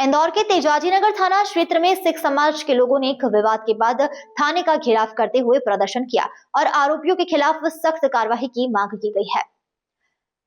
इंदौर के तेजाजी नगर थाना क्षेत्र में सिख समाज के लोगों ने एक विवाद के बाद थाने का घेराव करते हुए प्रदर्शन किया और आरोपियों के खिलाफ सख्त कार्रवाई की मांग की गई है।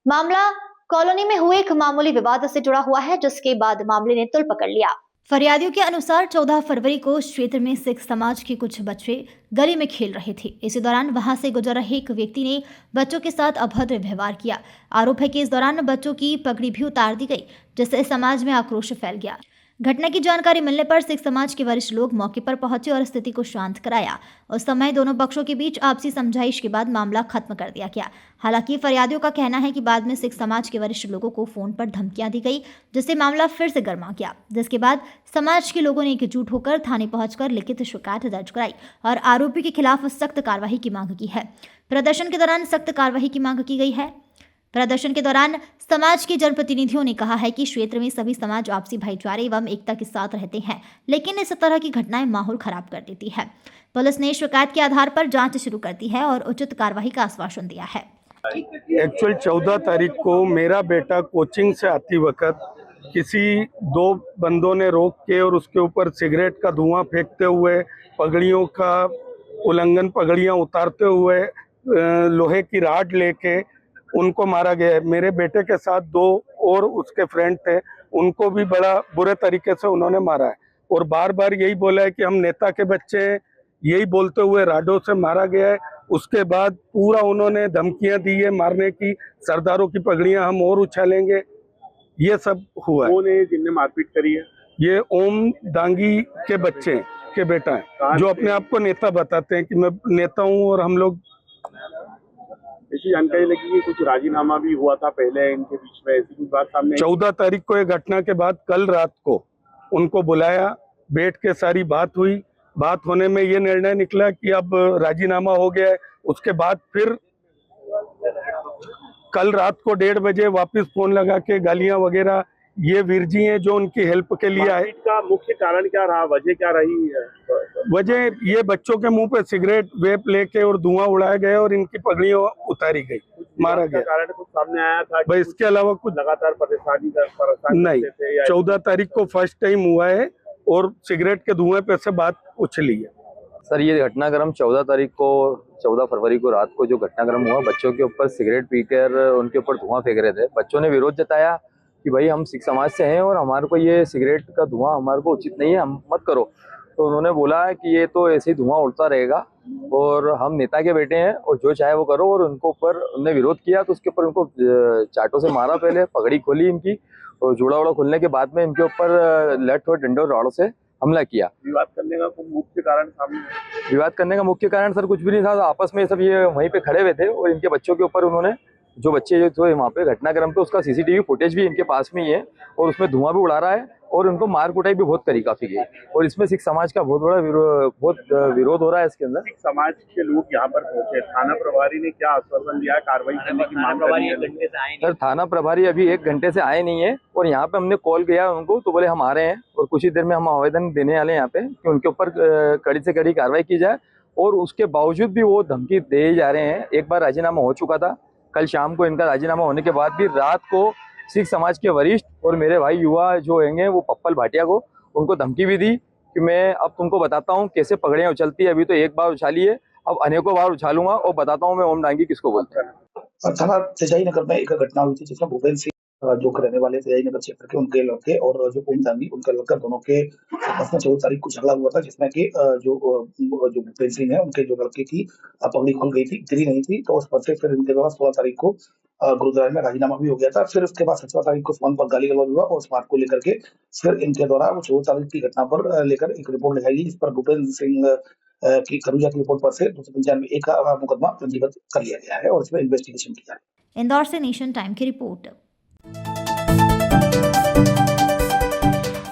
मामला कॉलोनी में हुए एक मामूली विवाद से जुड़ा हुआ है, जिसके बाद मामले ने तुल पकड़ लिया। फरियादियों के अनुसार 14 फरवरी को क्षेत्र में सिख समाज के कुछ बच्चे गली में खेल रहे थे। इसी दौरान वहां से गुजर रहे एक व्यक्ति ने बच्चों के साथ अभद्र व्यवहार किया। आरोप है कि इस दौरान बच्चों की पगड़ी भी उतार दी गई, जिससे समाज में आक्रोश फैल गया। घटना की जानकारी मिलने पर सिख समाज के वरिष्ठ लोग मौके पर पहुंचे और स्थिति को शांत कराया। उस समय दोनों पक्षों के बीच आपसी समझाइश के बाद मामला खत्म कर दिया गया। हालांकि फरियादियों का कहना है कि बाद में सिख समाज के वरिष्ठ लोगों को फोन पर धमकियां दी गई, जिससे मामला फिर से गर्मा गया। जिसके बाद समाज के लोगों ने एकजुट होकर थाने पहुंचकर लिखित शिकायत दर्ज कराई और आरोपी के खिलाफ सख्त कार्रवाई की मांग की है। प्रदर्शन के दौरान सख्त कार्रवाई की मांग की गई है। प्रदर्शन के दौरान समाज के जनप्रतिनिधियों ने कहा है कि क्षेत्र में सभी समाज आपसी भाईचारे एवं एकता के साथ रहते हैं, लेकिन इस तरह की घटनाएं माहौल खराब कर देती है। पुलिस ने शिकायत के आधार पर जांच शुरू कर दी है और उचित कार्रवाई का आश्वासन दिया है। एक्चुअल 14 तारीख को मेरा बेटा कोचिंग से आती वक्त किसी दो बंदों ने रोक के और उसके ऊपर सिगरेट का धुआं फेंकते हुए, पगड़ियों का उल्लंघन, पगड़ियां उतारते हुए, लोहे की राड लेके उनको मारा गया है। मेरे बेटे के साथ दो और उसके फ्रेंड थे, उनको भी बड़ा बुरे तरीके से उन्होंने मारा है और बार बार यही बोला है कि हम नेता के बच्चे हैं, यही बोलते हुए राडों से मारा गया है। उसके बाद पूरा उन्होंने धमकियां दी है मारने की, सरदारों की पगड़ियां हम और उछालेंगे, ये सब हुआ है। कौन है जिनने मारपीट करी है? ये ओम दांगी के बच्चे के बेटा है, जो अपने आप को नेता बताते हैं कि मैं नेता हूँ। और हम लोग ऐसी जानकारी लगी कि कुछ राजीनामा भी हुआ था पहले इनके बीच में, ऐसी कुछ बात सामने 14 तारीख को ये घटना के बाद कल रात को उनको बुलाया, बैठ के सारी बात हुई। बात होने में ये निर्णय निकला कि अब राजीनामा हो गया है। उसके बाद फिर कल रात को 1:30 बजे वापस फोन लगा के गालियां वगैरह, ये वीर जी हैं जो उनकी हेल्प के लिए आए। का मुख्य कारण क्या रहा, वजह क्या रही है? वजह ये बच्चों के मुंह पे सिगरेट वेप लेके और धुआं उड़ाया गया और इनकी पगड़ियां उतारी गई, मारा गया। कारण कुछ सामने आया था भाई इसके अलावा कुछ लगातार परेशानी नहीं। 14 तारीख को फर्स्ट टाइम हुआ है और सिगरेट के धुएं पे से बात उछली है। सर, ये घटनाक्रम 14 फरवरी को रात को जो घटनाक्रम हुआ, बच्चों के ऊपर सिगरेट पीकर उनके ऊपर धुआं फेंक रहे थे। बच्चों ने विरोध जताया कि भाई हम सिख समाज से हैं और हमारे को ये सिगरेट का धुआं हमारे को उचित नहीं है, हम मत करो। तो उन्होंने बोला है कि ये तो ऐसे ही धुआं उड़ता रहेगा और हम नेता के बेटे हैं और जो चाहे वो करो। और उनको ऊपर उन्होंने विरोध किया तो उसके ऊपर उनको चाटों से मारा, पहले पगड़ी खोली इनकी और जूड़ा उड़ा खोलने के बाद में इनके ऊपर लठ और डंडे और राड़ों से हमला किया। विवाद करने का मुख्य कारण सामने? विवाद करने का मुख्य कारण सर कुछ भी नहीं था, आपस में सब ये वहीं पे खड़े हुए थे और इनके बच्चों के ऊपर उन्होंने, जो बच्चे जो थे वहाँ पे घटनाक्रम पे, उसका सीसीटीवी फुटेज भी इनके पास में ही है और उसमें धुआं भी उड़ा रहा है और उनको मार कुटाई भी बहुत करी काफी गई। और इसमें सिख समाज का बहुत बड़ा विरोध हो रहा है इसके अंदर। सिख समाज के लोग यहाँ पर पहुंचे, थाना प्रभारी ने क्या आश्वासन दिया है कार्रवाई करने की मांग कर रही है? सर, थाना प्रभारी अभी 1 घंटे से आए नहीं है और यहाँ पे हमने कॉल किया उनको तो बोले हम आ रहे हैं और कुछ ही देर में हम आवेदन देने वाले हैं यहाँ पे कि उनके ऊपर कड़ी से कड़ी कार्रवाई की जाए। और उसके बावजूद भी वो धमकी दे जा रहे हैं। एक बार राजीनामा हो चुका था, कल शाम को इनका राजीनामा होने के बाद भी रात को सिख समाज के वरिष्ठ और मेरे भाई युवा जो होंगे वो पप्पल भाटिया को उनको धमकी भी दी कि मैं अब तुमको बताता हूँ कैसे पगड़ियाँ उछलती है। अभी तो एक बार उछाली है, अब अनेकों बार उछालूंगा और बताता हूँ मैं ओम डांगी किसको बोलते हैं। थाना तेजाई नगर में एक घटना हुई थी जिसमें भूपेंद्र सिंह जो रहने वाले तेजाई नगर क्षेत्र के, उनके लड़के और जो ओम दांगी उनके लड़का, दोनों के आपस में 14 तारीख को झगड़ा हुआ था, जिसमें कि जो भूपेंद्र सिंह है उनके जो लड़के की पगड़ी खुल गई थी, गिरी नहीं थी। तो उस पर से फिर इनके द्वारा 16 तारीख को गुरुद्वारा में राजीनामा भी हो गया था। फिर उसके बाद 17 तारीख को फोन पर गाली गलौज हुआ और उस बात को लेकर के फिर इनके द्वारा वो 14 तारीख की घटना पर लेकर एक रिपोर्ट लिखाई गई, जिस पर भूपेंद्र सिंह की करूजा की रिपोर्ट पर से 295 का मुकदमा पंजीबद्ध कर लिया गया है और इसमें इन्वेस्टिगेशन किया है। इंदौर से नेशन टाइम की रिपोर्ट।